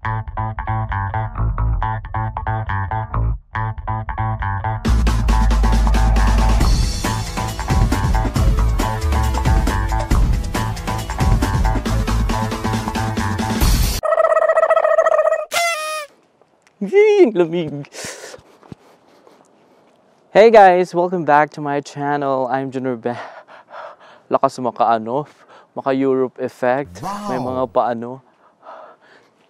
Lamig. Hey guys, welcome back to my channel. I'm Junior Ben. Lakas maka Europe effect. Wow. May mga paano.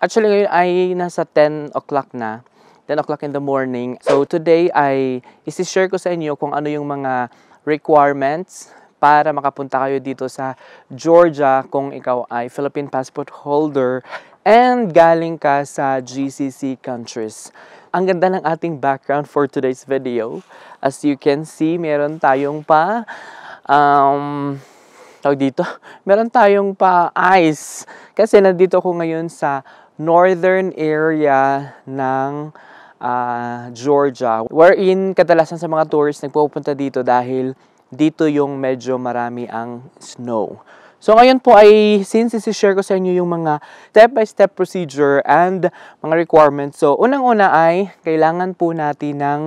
Actually ngayon ay nasa 10 o'clock na. 10 o'clock in the morning. So today ay isi-share ko sa inyo kung ano yung mga requirements para makapunta kayo dito sa Georgia kung ikaw ay Philippine passport holder and galing ka sa GCC countries. Ang ganda ng ating background for today's video. As you can see, meron tayong meron tayong ice. Kasi nandito ako ngayon sa northern area ng Georgia. Wherein kadalasan sa mga tourists nagpupunta dito dahil dito yung medyo marami ang snow. So ngayon po ay, since isi-share ko sa inyo yung mga step-by-step procedure and mga requirements. So unang-una ay kailangan po natin ng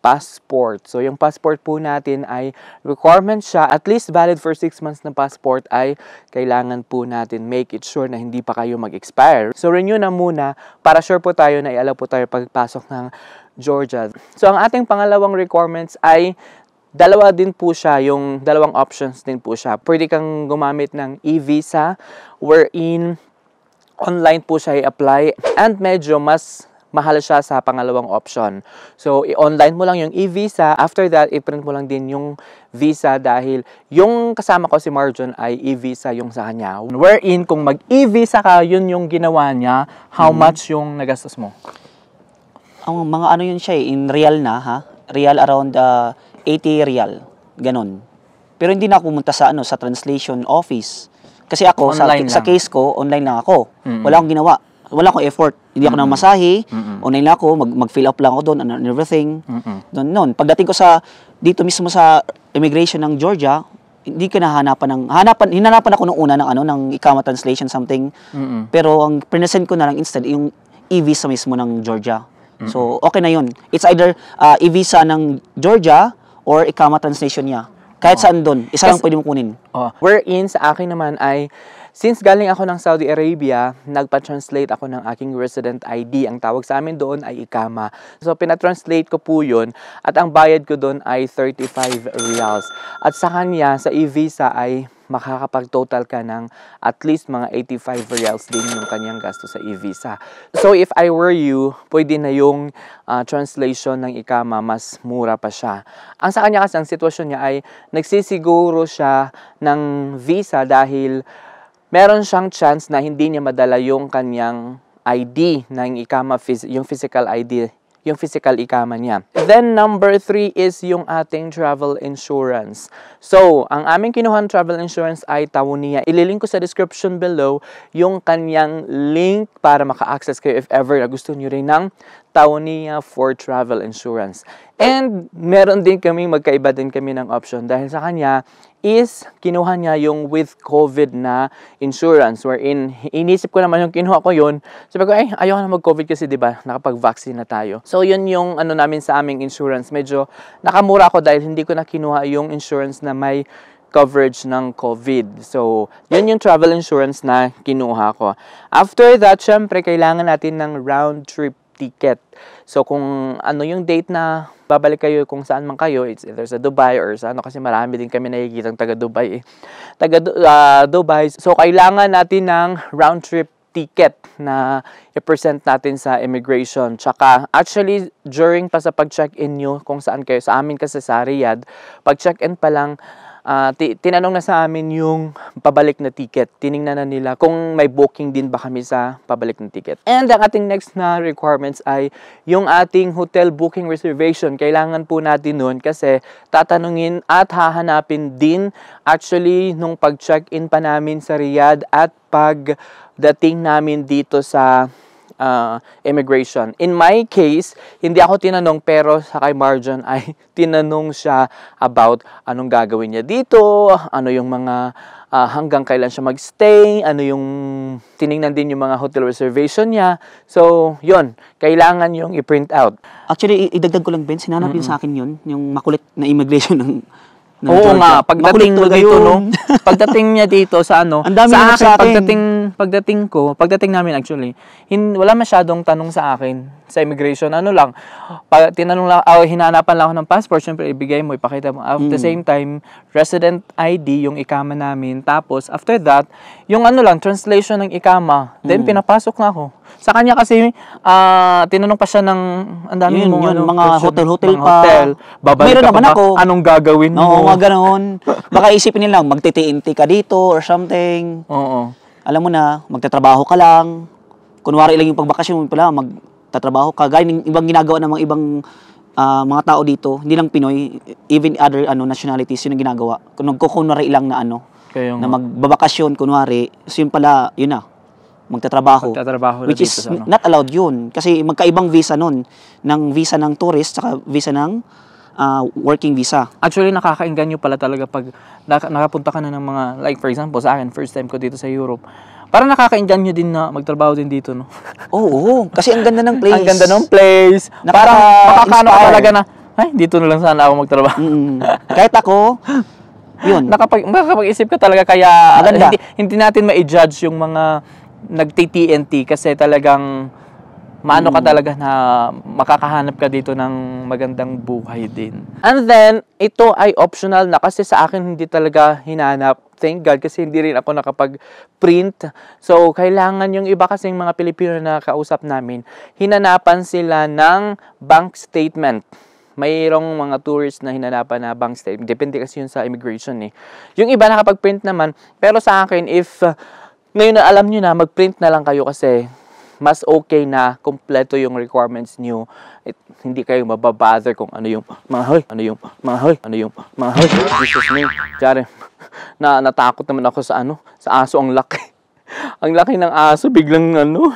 passport. So yung passport po natin ay requirement siya, at least valid for 6 months na passport ay kailangan po natin make it sure na hindi pa kayo mag-expire. So renew na muna para sure po tayo na i-allow po tayo pagpasok ng Georgia. So ang ating pangalawang requirements ay dalawa din po siya, yung dalawang options din po siya. Pwede kang gumamit ng e-visa wherein online po siya i-apply and medyo mas mahal siya sa pangalawang option. So, i-online mo lang yung e-visa. After that, i-print mo lang din yung visa dahil yung kasama ko si Marjon ay e-visa yung sa kanya. Wherein, kung mag-e-visa ka, yun yung ginawa niya, how much yung nagastos mo? Ang mga ano yun siya in real na, ha? Real around 80 real, ganon. Pero hindi na ako pumunta sa sa translation office. Kasi ako sa case ko, online lang ako. Wala akong ginawa. Wala akong effort. Hindi ako namasahe. Online lang ako, mag-fill up lang ako doon and everything. Doon. Pagdating ko dito mismo sa immigration ng Georgia, hindi ko hinanapan ako nung una ng Ikama translation something. Pero ang present ko na lang instead yung e-visa mismo ng Georgia. So okay na yun. It's either e-visa ng Georgia or Ikama translation niya. Kahit saan doon, isa lang pwede mo kunin. Wherein sa akin naman ay, since galing ako ng Saudi Arabia, nagpa-translate ako ng aking resident ID. Ang tawag sa amin doon ay Ikama. So, pinatranslate ko po yun at ang bayad ko doon ay 35 reals. At sa kanya, sa e-visa ay makakapag-total ka ng at least mga 85 reals din yung kanyang gasto sa e-visa. So, if I were you, pwede na yung translation ng Ikama, mas mura pa siya. Ang sa kanya kasi, ang sitwasyon niya ay nagsisiguro siya ng visa dahil meron siyang chance na hindi niya madala yung kanyang ID ng Ikama, yung physical ID, yung physical Ikama niya. Then, number 3 is yung ating travel insurance. So, ang aming kinuhang travel insurance ay Taunia. Ililink ko sa description below yung kanyang link para maka-access kayo if ever na gusto nyo rin ng Taunia for travel insurance. And, meron din magkaiba din kami ng option dahil sa kanya is kinuha niya yung with COVID na insurance wherein inisip ko naman yung kinuha ko yun. Sabi ko, ayaw na mag-COVID kasi diba nakapag-vaccine na tayo. So yun yung namin sa aming insurance. Medyo nakamura ako dahil hindi ko na kinuha yung insurance na may coverage ng COVID. So yun yung travel insurance na kinuha ko. After that, syempre kailangan natin ng round trip ticket. So kung ano yung date na babalik kayo kung saan man kayo, it's either sa Dubai or sa kasi marami din kami nakikitang taga Dubai Dubai. So kailangan natin ng round trip ticket na i-present natin sa immigration. Tsaka actually during pa sa pag-check-in nyo kung saan kayo, sa amin kasi sa Riyadh, pag-check-in pa lang tinanong na sa amin yung pabalik na ticket. Tiningnan na nila kung may booking din ba kami sa pabalik na ticket. And ang ating next na requirements ay yung ating hotel booking reservation. Kailangan po natin nun kasi tatanungin at hahanapin din actually nung pag-check-in pa namin sa Riyadh at pagdating namin dito sa immigration. In my case, hindi ako tinanong pero sa kay Marjon ay tinanong siya about anong gagawin niya dito, ano yung mga hanggang kailan siya magstay, ano yung tiningnan din yung mga hotel reservation niya. So, yun, kailangan yung i-print out. Actually, idagdag ko lang, Ben, sinanap yun sa akin yun, yung makulit na immigration ng Oo Georgia. nga, pagdating mo Makulit dito, yun. no? Pagdating niya dito sa ano, Ang dami sa naman akin, sa akin. pagdating namin actually, wala masyadong tanong sa akin sa immigration. Ano lang, tinanong lang, hinanapan lang ako ng passport, syempre ibigay mo, ipakita mo. At the same time, resident ID, yung ikama namin. Tapos, after that, yung ano lang, translation ng ikama. Then, pinapasok na ako. Sa kanya kasi, tinanong pa siya ng, ang dami mo, Yun, ano, mga question, hotel-hotel mga pa. hotel. Babalik Meron ka naman pa ba? ako. Anong gagawin mo? Oo, mga ganoon. Baka isipin nila, magti-TNT ka dito or something. Oo. Alam mo na, magtatrabaho ka lang. Kunwari lang yung pagbakasyon mo pala, magtatrabaho ka. Gaya ng ibang ginagawa ng mga ibang mga tao dito, hindi lang Pinoy, even other nationalities, yun ang ginagawa. Kung nagkukunwari lang na Kaya na nga. magbabakasyon, kunwari, so yun pala, yun na, magtatrabaho. Magtatrabaho na Which dito is sa ano. not allowed yun. Kasi magkaibang visa nun. Ng visa ng tourist, saka visa ng working visa. Actually, nakakainganyo pala talaga pag nakapunta ka na ng mga, like for example, sa akin, first time ko dito sa Europe. Parang nakakainganyo din na magtrabaho din dito, no? Oo, kasi ang ganda ng place. Ang ganda ng place. Parang makakano ka Inspire. talaga na, ay, dito na lang sana ako magtrabaho. Kahit ako, yun. Makakapag-isip ka talaga, kaya Maganda. hindi natin ma-judge yung mga nagti-TNT kasi talagang maano ka talaga na makakahanap ka dito ng magandang buhay din. And then, ito ay optional na kasi sa akin hindi talaga hinanap. Thank God kasi hindi rin ako nakapag-print. So, kailangan yung iba kasing mga Pilipino na kausap namin, hinanapan sila ng bank statement. Mayroong mga tourists na hinanapan na bank statement. Depende kasi yun sa immigration eh. Yung iba nakapag-print naman. Pero sa akin, if ngayon na alam nyo na, mag-print na lang kayo kasi mas okay na kompleto yung requirements nyo. Hindi kayo mababother kung ano yung mga hoy, ano yung mga hoy, ano yung mga hoy. Jesus me. Kaya natakot naman ako sa ano, sa aso, ang laki. Ang laki ng aso, biglang ano.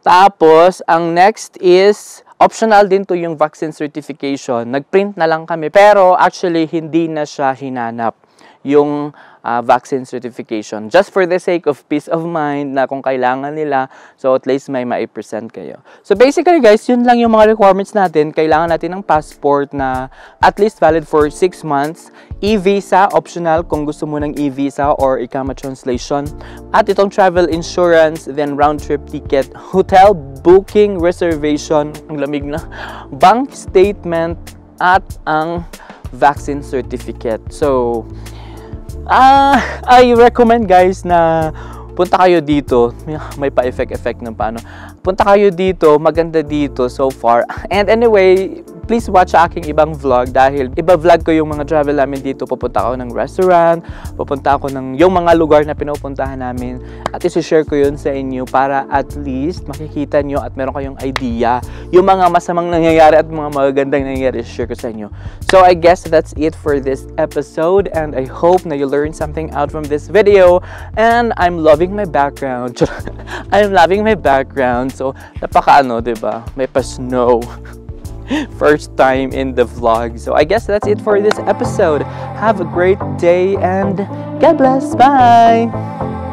Tapos, ang next is, optional din to yung vaccine certification. Nag-print na lang kami, pero actually, hindi na siya hinanap yung vaccine certification. Just for the sake of peace of mind na kung kailangan nila, so at least may ma-present kayo. So basically guys, yun lang yung mga requirements natin. Kailangan natin ng passport na at least valid for 6 months. E-visa, optional kung gusto mo ng e-visa or ikama translation. At itong travel insurance, then round-trip ticket, hotel booking, reservation, ang lamig na, bank statement, at ang vaccine certificate. So, I recommend guys na punta kayo dito. May pa-effect ng paano. Punta kayo dito, maganda dito so far. And anyway, please watch aking ibang vlog dahil iba-vlog ko yung mga travel namin dito. Pupunta ako ng restaurant, pupunta ako ng yung mga lugar na pinupuntahan namin at isi-share ko yun sa inyo para at least makikita nyo at meron kayong idea yung mga masamang nangyayari at mga magagandang nangyayari share ko sa inyo. So I guess that's it for this episode and I hope na you learned something out from this video and I'm loving my background. I'm loving my background. So napaka-ano, diba? May pa-snow. First time in the vlog. So I guess that's it for this episode. Have a great day and God bless. Bye!